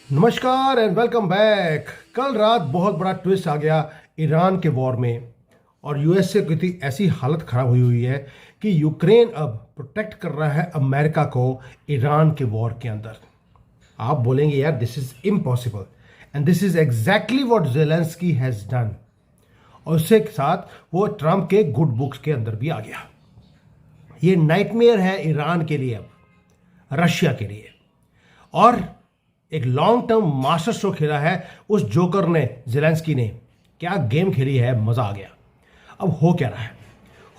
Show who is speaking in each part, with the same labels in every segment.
Speaker 1: नमस्कार and welcome back. कल रात बहुत बड़ा ट्विस्ट आ गया ईरान के वॉर में और यूएसए की ऐसी हालत खराब हुई है कि यूक्रेन अब प्रोटेक्ट कर रहा है अमेरिका को ईरान के वॉर के अंदर। आप बोलेंगे यार this is impossible and this is exactly what Zelensky has done. और उसके साथ वो ट्रंप के गुड बुक्स के अंदर भी आ गया। ये नाइटमेयर है ईरान के लिए, अब रशिया के लिए। और एक लॉन्ग टर्म मास्टर स्ट्रोक खेला है उस जोकर ने, ज़ेलेंस्की ने। क्या गेम खेली है, मजा आ गया। अब हो क्या रहा है?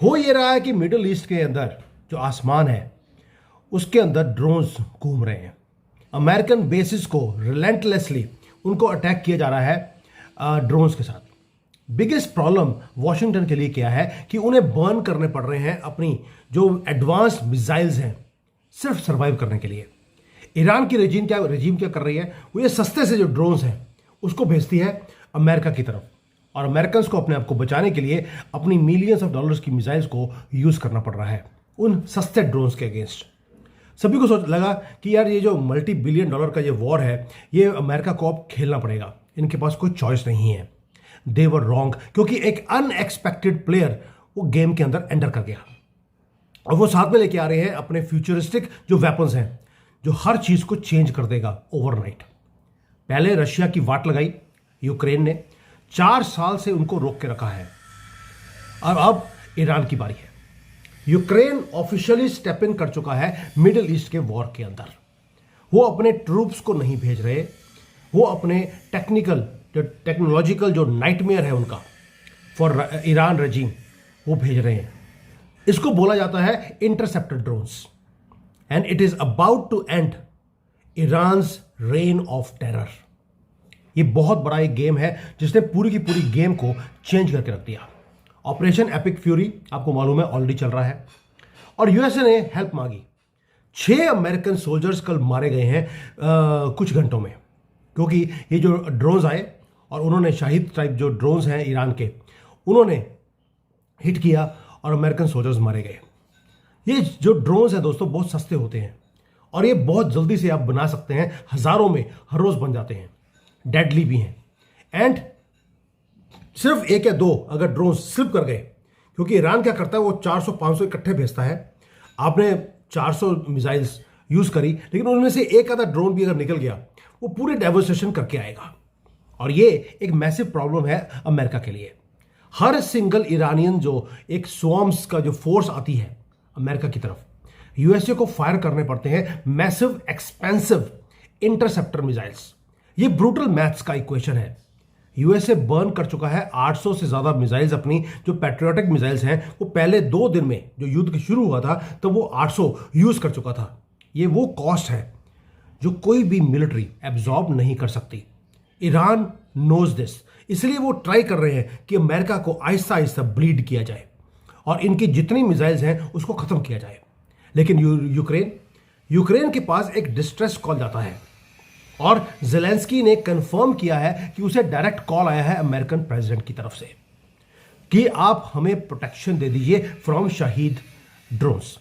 Speaker 1: हो ये रहा है कि मिडिल ईस्ट के अंदर जो आसमान है उसके अंदर ड्रोन्स घूम रहे हैं। अमेरिकन बेसिस को रिलेंटलेसली उनको अटैक किया जा रहा है ड्रोन्स के साथ। बिगेस्ट प्रॉब्लम वॉशिंगटन के लिए क्या है कि उन्हें बर्न करने पड़ रहे हैं अपनी जो एडवांस मिसाइल्स हैं सिर्फ सर्वाइव करने के लिए। ईरान की रजीम क्या कर रही है, वो ये सस्ते से जो ड्रोन्स हैं उसको भेजती है अमेरिका की तरफ। और अमेरिकन को अपने आप को बचाने के लिए अपनी मिलियंस ऑफ डॉलर्स की मिसाइल्स को यूज़ करना पड़ रहा है उन सस्ते ड्रोन्स के अगेंस्ट। सभी को सोच लगा कि यार ये जो मल्टी बिलियन डॉलर का ये वॉर है ये अमेरिका को अब खेलना पड़ेगा, इनके पास कोई चॉइस नहीं है। दे वर रॉन्ग, क्योंकि एक अनएक्सपेक्टेड प्लेयर वो गेम के अंदर एंटर कर गया और वो साथ में लेके आ रहे हैं अपने फ्यूचरिस्टिक जो वेपन्स हैं जो हर चीज को चेंज कर देगा ओवरनाइट। पहले रशिया की वाट लगाई यूक्रेन ने, 4 साल से उनको रोक के रखा है और अब ईरान की बारी है। यूक्रेन ऑफिशियली स्टेप इन कर चुका है मिडिल ईस्ट के वॉर के अंदर। वो अपने ट्रूप्स को नहीं भेज रहे, वो अपने टेक्नोलॉजिकल जो नाइटमेयर है उनका फॉर ईरान रजीम वो भेज रहे हैं। इसको बोला जाता है interceptor drones and it is about to end Iran's reign of terror. ये बहुत बड़ा एक गेम है जिसने पूरी की पूरी गेम को चेंज करके रख दिया। ऑपरेशन एपिक फ्यूरी आपको मालूम है ऑलरेडी चल रहा है और यूएसए ने हेल्प मांगी। 6 अमेरिकन सोल्जर्स कल मारे गए हैं कुछ घंटों में, क्योंकि ये जो ड्रोन्स आए और उन्होंने शाहिद टाइप जो ड्रोन्स हैं ईरान के उन्होंने हिट किया और अमेरिकन सोल्जर्स मारे गए। ये जो ड्रोन्स हैं दोस्तों बहुत सस्ते होते हैं और ये बहुत जल्दी से आप बना सकते हैं, हजारों में हर रोज बन जाते हैं, डेडली भी हैं। एंड सिर्फ 1 या 2 अगर ड्रोन्स स्लिप कर गए, क्योंकि ईरान क्या करता है वो 400-500 इकट्ठे भेजता है। आपने 400 मिसाइल्स यूज करी लेकिन उनमें से एक आधा ड्रोन भी अगर निकल गया वो पूरे डेवोस्टेशन करके आएगा। और ये एक मैसिव प्रॉब्लम है अमेरिका के लिए। हर सिंगल ईरानियन जो एक स्वॉर्म्स का जो फोर्स आती है अमेरिका की तरफ, यूएसए को फायर करने पड़ते हैं मैसिव एक्सपेंसिव इंटरसेप्टर मिसाइल्स। ये ब्रूटल मैथ्स का इक्वेशन है। यूएसए बर्न कर चुका है 800 से ज्यादा मिसाइल्स। अपनी जो पैट्रियोटिक मिसाइल्स हैं वो पहले 2 दिन में जो युद्ध शुरू हुआ था तब वो 800 यूज कर चुका था। ये वो कॉस्ट है जो कोई भी मिलिट्री एब्जॉर्ब नहीं कर सकती। ईरान नोज दिस, इसलिए वो ट्राई कर रहे हैं कि अमेरिका को आहिस्ता आहिस्ता ब्लीड किया जाए और इनकी जितनी मिसाइल्स हैं उसको खत्म किया जाए। लेकिन यूक्रेन के पास एक डिस्ट्रेस कॉल जाता है और ज़ेलेंस्की ने कंफर्म किया है कि उसे डायरेक्ट कॉल आया है अमेरिकन प्रेसिडेंट की तरफ से कि आप हमें प्रोटेक्शन दे दीजिए फ्रॉम शाहिद ड्रोन्स।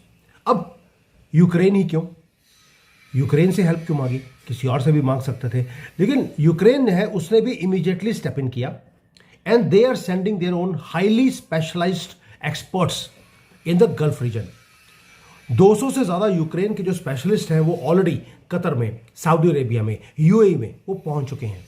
Speaker 1: अब यूक्रेन ही क्यों, यूक्रेन से हेल्प क्यों मांगी, किसी और से भी मांग सकते थे। लेकिन यूक्रेन ने है उसने भी इमीडिएटली स्टेप इन किया and they are sending their own highly specialised experts in the Gulf region. 200 से ज्यादा यूक्रेन के जो स्पेशलिस्ट हैं वो ऑलरेडी कतर में, सऊदी अरेबिया में, यूएई में वो पहुंच चुके हैं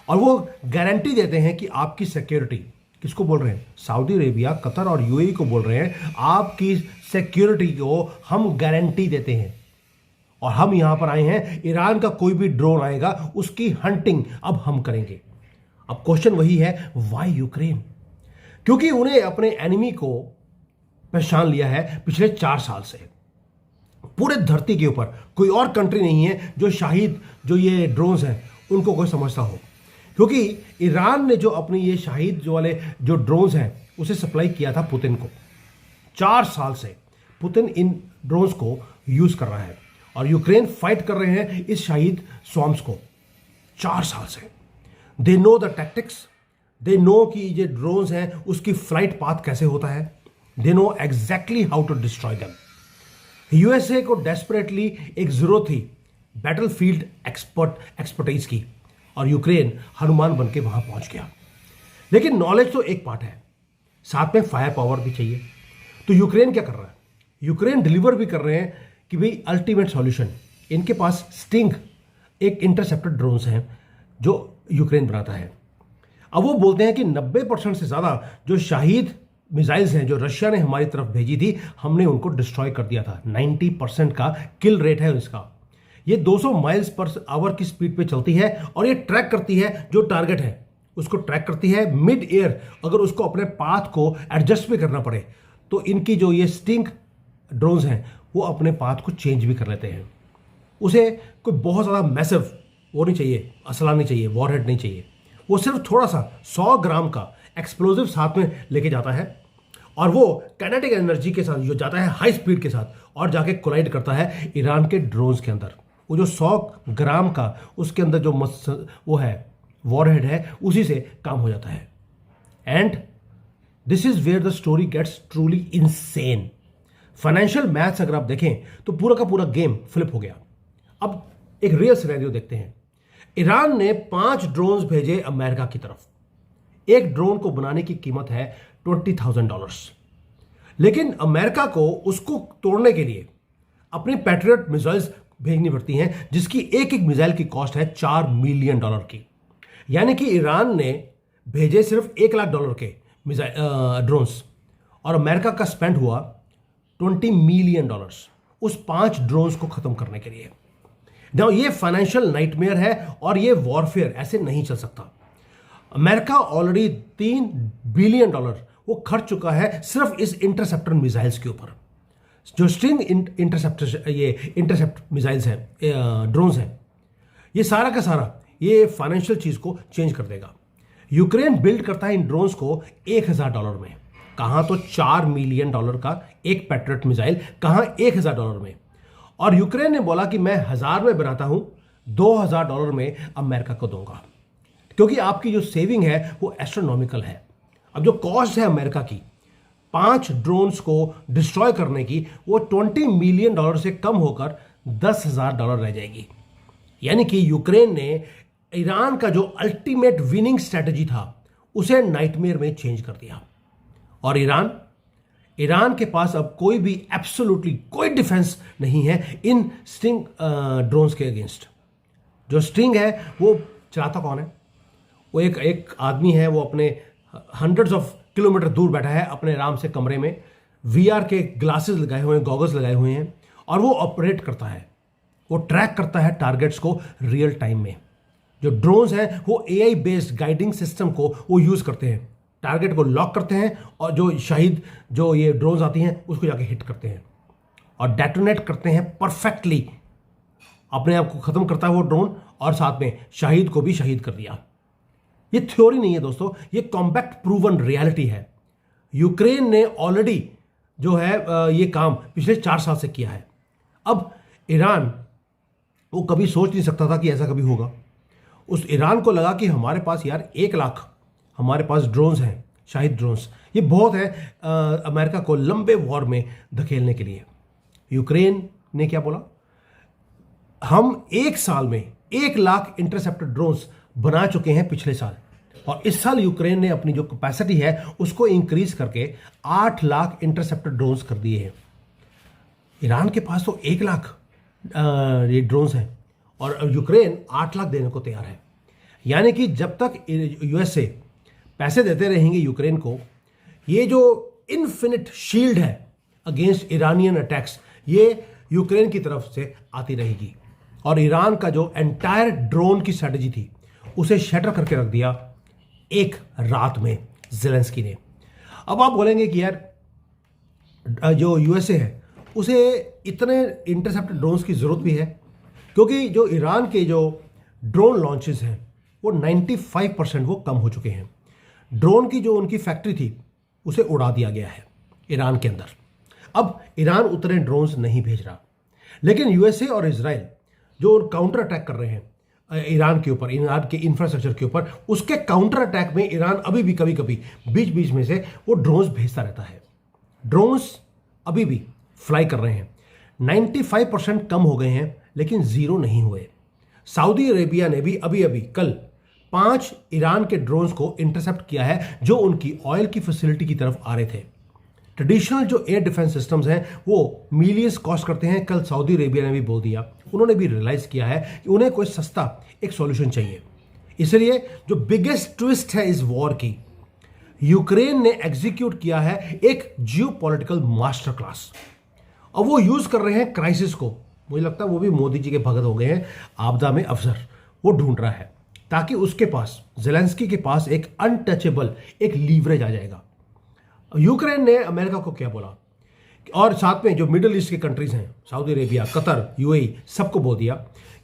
Speaker 1: और वो गारंटी देते हैं कि आपकी सिक्योरिटी, किसको बोल रहे हैं, सऊदी अरेबिया, कतर और यूएई को बोल रहे हैं, आपकी सिक्योरिटी को हम गारंटी देते हैं और हम यहां पर आए हैं, ईरान का कोई भी ड्रोन आएगा उसकी हंटिंग अब हम करेंगे। अब क्वेश्चन वही है, व्हाई यूक्रेन? क्योंकि उन्हें अपने एनिमी को पहचान लिया है पिछले 4 साल से। पूरे धरती के ऊपर कोई और कंट्री नहीं है जो शाहिद जो ये ड्रोन्स हैं उनको कोई समझता हो, क्योंकि ईरान ने जो अपनी ये शाहिद जो वाले जो ड्रोन्स हैं उसे सप्लाई किया था पुतिन को। 4 साल से पुतिन इन ड्रोन्स को यूज कर रहा है और यूक्रेन फाइट कर रहे हैं इस शाहिद स्वॉर्म्स को 4 साल से। They know the tactics, they know कि ये ड्रोन्स हैं उसकी फ्लाइट पाथ कैसे होता है, they know exactly how to destroy them. USA को डेस्परेटली एक जरूरत थी बैटलफील्ड एक्सपर्टाइज की और यूक्रेन हनुमान बन के वहां पहुंच गया। लेकिन नॉलेज तो एक पार्ट है, साथ में फायर पावर भी चाहिए। तो यूक्रेन क्या कर रहा है? यूक्रेन डिलीवर भी कर रहे हैं कि भाई अल्टीमेट सॉल्यूशन, इनके पास स्टिंग एक इंटरसेप्टर ड्रोन्स हैं जो यूक्रेन बनाता है। अब वो बोलते हैं कि 90% से ज़्यादा जो शाहिद मिसाइल्स हैं जो रशिया ने हमारी तरफ भेजी थी, हमने उनको डिस्ट्रॉय कर दिया था। 90% का किल रेट है इसका। ये 200 माइल्स पर आवर की स्पीड पे चलती है और ये ट्रैक करती है जो टारगेट है उसको ट्रैक करती है मिड एयर। अगर उसको अपने पाथ को एडजस्ट भी करना पड़े तो इनकी जो ये स्टिंग ड्रोन्स हैं वो अपने पाथ को चेंज भी कर लेते हैं। उसे कोई बहुत ज़्यादा मैसिव वो नहीं चाहिए, असला नहीं चाहिए, वॉरहेड नहीं चाहिए। वो सिर्फ थोड़ा सा 100 ग्राम का एक्सप्लोजिव साथ में लेके जाता है और वो काइनेटिक एनर्जी के साथ जो जाता है हाई स्पीड के साथ और जाके कोलाइड करता है ईरान के ड्रोन्स के अंदर। वो जो 100 ग्राम का उसके अंदर जो वो है वॉरहेड है उसी से काम हो जाता है। And this is where the story gets truly insane. Financial maths अगर आप देखें तो पूरा का पूरा गेम फ्लिप हो गया। अब एक रियल सिनेरियो देखते हैं। ईरान ने 5 ड्रोन्स भेजे अमेरिका की तरफ। एक ड्रोन को बनाने की कीमत है $20,000, लेकिन अमेरिका को उसको तोड़ने के लिए अपनी पैट्रियट मिसाइल्स भेजनी पड़ती हैं जिसकी एक एक मिसाइल की कॉस्ट है $4 मिलियन की। यानी कि ईरान ने भेजे सिर्फ $1 लाख के ड्रोन्स और अमेरिका का स्पेंड हुआ $20 मिलियन उस 5 ड्रोन्स को खत्म करने के लिए। नाउ ये फाइनेंशियल नाइटमेयर है और ये वॉरफेयर ऐसे नहीं चल सकता। अमेरिका ऑलरेडी $3 बिलियन वो खर्च चुका है सिर्फ इस इंटरसेप्टर मिसाइल्स के ऊपर। जो स्ट्रिंग इंटरसेप्ट मिसाइल्स हैं, ड्रोन्स हैं, ये सारा का सारा ये फाइनेंशियल चीज को चेंज कर देगा। यूक्रेन बिल्ड करता है इन ड्रोन्स को $1,000 में। कहां तो $4 मिलियन का एक पैट्रियट मिसाइल, कहां $1,000 में। और यूक्रेन ने बोला कि मैं 1000 में बनाता हूं, $2,000 में अमेरिका को दूंगा, क्योंकि आपकी जो सेविंग है वो एस्ट्रोनॉमिकल है। अब जो कॉस्ट है अमेरिका की 5 ड्रोन्स को डिस्ट्रॉय करने की, वो $20 मिलियन से कम होकर $10,000 रह जाएगी। यानी कि यूक्रेन ने ईरान का जो अल्टीमेट विनिंग स्ट्रेटजी था उसे नाइटमेयर में चेंज कर दिया। और ईरान के पास अब कोई भी एब्सोल्युटली कोई डिफेंस नहीं है इन स्टिंग ड्रोन्स के अगेंस्ट। जो स्टिंग है वो चलाता कौन है? वो एक आदमी है, वो अपने हंड्रेड्स ऑफ किलोमीटर दूर बैठा है अपने आराम से कमरे में, VR के ग्लासेस लगाए हुए हैं, गॉगल्स लगाए हुए हैं, और वो ऑपरेट करता है, वो ट्रैक करता है टारगेट्स को रियल टाइम में। जो ड्रोन्स हैं वो AI बेस्ड गाइडिंग सिस्टम को वो यूज करते हैं, टारगेट को लॉक करते हैं और जो ये ड्रोन्स आती हैं उसको जाके हिट करते हैं और डेटोनेट करते हैं परफेक्टली। अपने आप को खत्म करता है वो ड्रोन और साथ में शाहिद को भी शहीद कर दिया। ये थ्योरी नहीं है दोस्तों, ये कॉम्पैक्ट प्रूवन रियलिटी है। यूक्रेन ने ऑलरेडी जो है ये काम पिछले 4 साल से किया है। अब ईरान वो कभी सोच नहीं सकता था कि ऐसा कभी होगा। उस ईरान को लगा कि हमारे पास यार 1 लाख हमारे पास ड्रोन्स हैं, शाहिद ड्रोन्स, ये बहुत है अमेरिका को लंबे वॉर में धकेलने के लिए। यूक्रेन ने क्या बोला? हम 1 साल में 1 लाख इंटरसेप्टर ड्रोन्स बना चुके हैं पिछले साल, और इस साल यूक्रेन ने अपनी जो कैपेसिटी है उसको इंक्रीज करके 8 लाख इंटरसेप्टर ड्रोन्स कर दिए हैं। ईरान के पास तो 1 लाख ये ड्रोन्स हैं और यूक्रेन 8 लाख देने को तैयार है। यानी कि जब तक USA पैसे देते रहेंगे यूक्रेन को, ये जो इन्फिनिट शील्ड है अगेंस्ट ईरानियन अटैक्स, ये यूक्रेन की तरफ से आती रहेगी। और ईरान का जो एंटायर ड्रोन की स्ट्रेटजी थी उसे शटर करके रख दिया एक रात में ज़ेलेंस्की ने। अब आप बोलेंगे कि यार जो USA है उसे इतने इंटरसेप्टेड ड्रोन्स की ज़रूरत भी है, क्योंकि जो ईरान के जो ड्रोन लॉन्चेस हैं वो 95% वो कम हो चुके हैं। ड्रोन की जो उनकी फैक्ट्री थी उसे उड़ा दिया गया है ईरान के अंदर। अब ईरान उतने ड्रोन्स नहीं भेज रहा, लेकिन USA और इजराइल जो काउंटर अटैक कर रहे हैं ईरान के ऊपर, ईरान के इंफ्रास्ट्रक्चर के ऊपर, उसके काउंटर अटैक में ईरान अभी भी कभी कभी बीच बीच में से वो ड्रोन्स भेजता रहता है। ड्रोन्स अभी भी फ्लाई कर रहे हैं। 95% कम हो गए हैं लेकिन जीरो नहीं हुए। सऊदी अरेबिया ने भी अभी अभी कल 5 ईरान के ड्रोन्स को इंटरसेप्ट किया है जो उनकी ऑयल की फैसिलिटी की तरफ आ रहे थे। ट्रेडिशनल जो एयर डिफेंस सिस्टम्स हैं वो मिलियंस कॉस्ट करते हैं। कल सऊदी अरेबिया ने भी बोल दिया, उन्होंने भी रियलाइज किया है कि उन्हें कोई सस्ता एक सॉल्यूशन चाहिए। इसलिए जो बिगेस्ट ट्विस्ट है इस वॉर की, यूक्रेन ने एग्जीक्यूट किया है एक जियोपॉलिटिकल मास्टर क्लास। अब वो यूज कर रहे हैं क्राइसिस को, मुझे लगता है वो भी मोदी जी के भगत हो गए हैं, आपदा में अफसर वो ढूंढ रहा है ताकि उसके पास, जेलेंस्की के पास एक अनटचेबल एक लीवरेज आ जाएगा। यूक्रेन ने अमेरिका को क्या बोला और साथ में जो मिडिल ईस्ट की कंट्रीज हैं, सऊदी अरेबिया, कतर, यूएई, सबको बोल दिया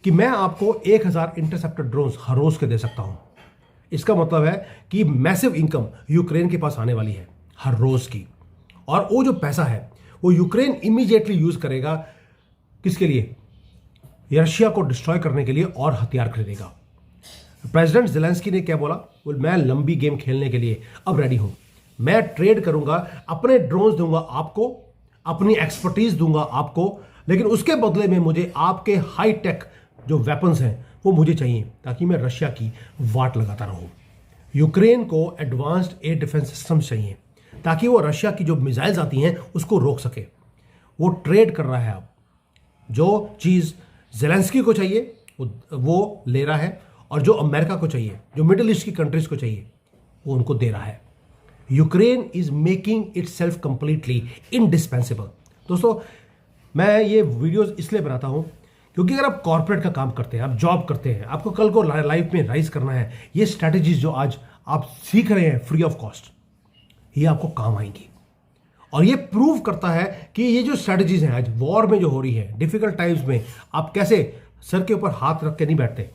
Speaker 1: कि मैं आपको 1000 इंटरसेप्टर ड्रोन्स हर रोज के दे सकता हूं। इसका मतलब है कि मैसिव इनकम यूक्रेन के पास आने वाली है हर रोज की, और वो जो पैसा है वो यूक्रेन इमीडिएटली यूज करेगा किसके लिए? रशिया को डिस्ट्रॉय करने के लिए और हथियार खरीदेगा। प्रेसिडेंट जेलेंस्की ने क्या बोला? बोल मैं लंबी गेम खेलने के लिए अब रेडी हूं, मैं ट्रेड करूंगा, अपने ड्रोन्स दूंगा आपको, अपनी एक्सपर्टीज दूंगा आपको, लेकिन उसके बदले में मुझे आपके हाई टेक जो वेपन्स हैं वो मुझे चाहिए ताकि मैं रशिया की वाट लगाता रहूं। यूक्रेन को एडवांस्ड एयर डिफेंस सिस्टम्स चाहिए ताकि वो रशिया की जो मिसाइल्स आती हैं उसको रोक सके। वो ट्रेड कर रहा है, अब जो चीज़ जेलेंस्की को चाहिए वो ले रहा है, और जो अमेरिका को चाहिए, जो मिडिल ईस्ट की कंट्रीज को चाहिए, वो उनको दे रहा है। Ukraine is making it self completely indispensable. दोस्तों, मैं ये वीडियोस इसलिए बनाता हूं क्योंकि अगर आप कॉर्पोरेट का काम करते हैं, आप जॉब करते हैं, आपको कल को लाइफ में राइज करना है, ये स्ट्रैटेजीज जो आज आप सीख रहे हैं फ्री ऑफ कॉस्ट, ये आपको काम आएंगी। और ये प्रूव करता है कि ये जो स्ट्रैटेजीज हैं आज वॉर में जो हो रही है, डिफिकल्ट टाइम्स में आप कैसे सर के ऊपर हाथ रख के नहीं बैठते,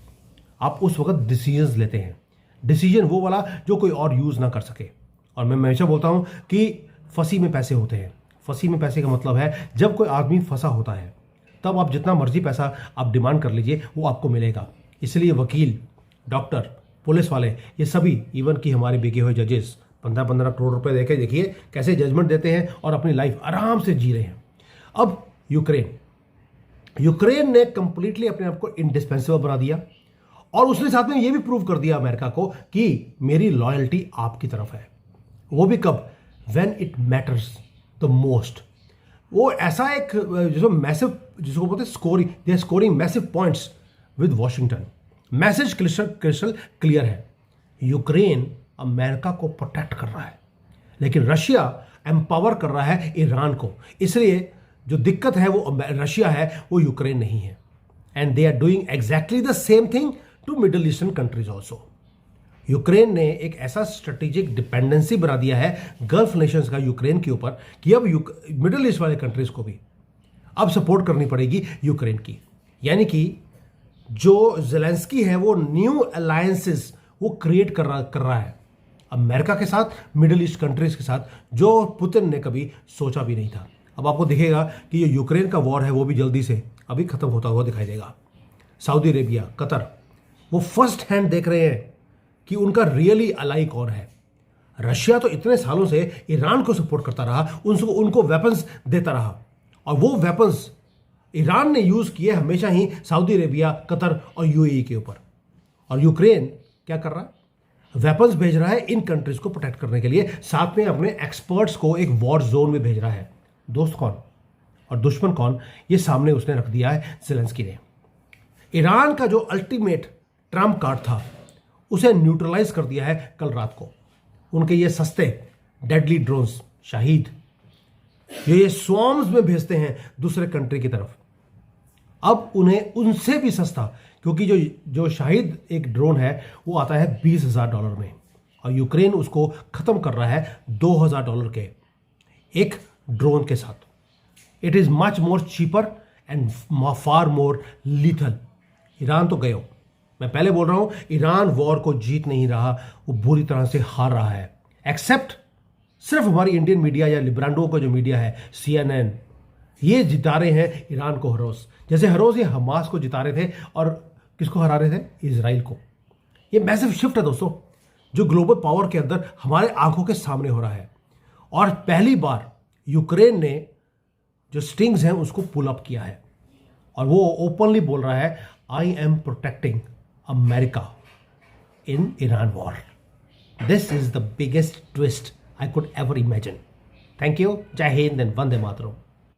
Speaker 1: आप उस वक्त डिसीजंस लेते हैं। डिसीजन वो वाला जो कोई और यूज ना कर सके। और मैं हमेशा बोलता हूं कि फंसी में पैसे होते हैं। फंसी में पैसे का मतलब है जब कोई आदमी फंसा होता है तब आप जितना मर्जी पैसा आप डिमांड कर लीजिए वो आपको मिलेगा। इसलिए वकील, डॉक्टर, पुलिस वाले, ये सभी, इवन कि हमारे बिके हुए जजेस 15-15 करोड़ रुपए देके देखिए कैसे जजमेंट देते हैं और अपनी लाइफ आराम से जी रहे हैं। अब यूक्रेन ने कंप्लीटली अपने आप को इंडिस्पेंसिबल बना दिया, और उसने साथ में ये भी प्रूव कर दिया अमेरिका को कि मेरी लॉयल्टी आपकी तरफ है। वो भी कब? When it matters the most. वो ऐसा एक जो मैसिव, जिसको बोलते हैं scoring, they are scoring massive points with Washington. Message crystal clear है, यूक्रेन अमेरिका को प्रोटेक्ट कर रहा है, लेकिन रशिया एम्पावर कर रहा है ईरान को। इसलिए जो दिक्कत है वो रशिया है, वो यूक्रेन नहीं है। And they are doing exactly the same thing to Middle Eastern countries also. Ukraine ने एक ऐसा स्ट्रेटेजिक डिपेंडेंसी बना दिया है गल्फ नेशंस का यूक्रेन के ऊपर कि अब मिडिल ईस्ट वाले कंट्रीज को भी अब सपोर्ट करनी पड़ेगी यूक्रेन की। यानी कि जो जेलेंस्की है वो न्यू अलायंसेस वो क्रिएट कर रहा है अमेरिका के साथ, मिडिल ईस्ट कंट्रीज के साथ, जो पुतिन ने कभी सोचा भी नहीं था। अब आपको दिखेगा कि ये यूक्रेन का वॉर है वो भी जल्दी से अभी खत्म होता हुआ दिखाई देगा। सऊदी अरेबिया, कतर, वो फर्स्ट हैंड देख रहे हैं कि उनका रियली अलाई कौन है। रशिया तो इतने सालों से ईरान को सपोर्ट करता रहा, उनको वेपन्स देता रहा, और वो वेपन्स ईरान ने यूज किए हमेशा ही सऊदी अरेबिया, कतर और यूएई के ऊपर। और यूक्रेन क्या कर रहा है? वेपन्स भेज रहा है इन कंट्रीज को प्रोटेक्ट करने के लिए, साथ में अपने एक्सपर्ट्स को एक वॉर जोन में भेज रहा है। दोस्त कौन और दुश्मन कौन, ये सामने उसने रख दिया है जेलेंस्की ने। ईरान का जो अल्टीमेट ट्रम्प कार्ड था उसे न्यूट्रलाइज कर दिया है कल रात को। उनके ये सस्ते डेडली ड्रोन्स शाहिद, ये स्वॉर्म्स में भेजते हैं दूसरे कंट्री की तरफ। अब उन्हें उनसे भी सस्ता, क्योंकि जो शाहिद एक ड्रोन है वो आता है $20,000 में, और यूक्रेन उसको खत्म कर रहा है $2,000 के एक ड्रोन के साथ। It is much more cheaper and far more lethal. Iran तो गयो, मैं पहले बोल रहा हूं, ईरान वॉर को जीत नहीं रहा, वो बुरी तरह से हार रहा है। एक्सेप्ट सिर्फ हमारी इंडियन मीडिया या लिब्रांडो का जो मीडिया है, CNN, ये जिता रहे हैं ईरान को हर रोज। जैसे हर रोज ये हमास को जिता रहे थे, और किसको हरा रहे थे? इजराइल को। ये मैसिव शिफ्ट है दोस्तों, जो ग्लोबल पावर के अंदर हमारे आंखों के सामने हो रहा है। और पहली बार यूक्रेन ने जो स्टिंग्स हैं उसको पुल अप किया है, और वो ओपनली बोल रहा है I am protecting America in Iran war. This is the biggest twist I could ever imagine. Thank you. Jai Hind and Vande Mataram.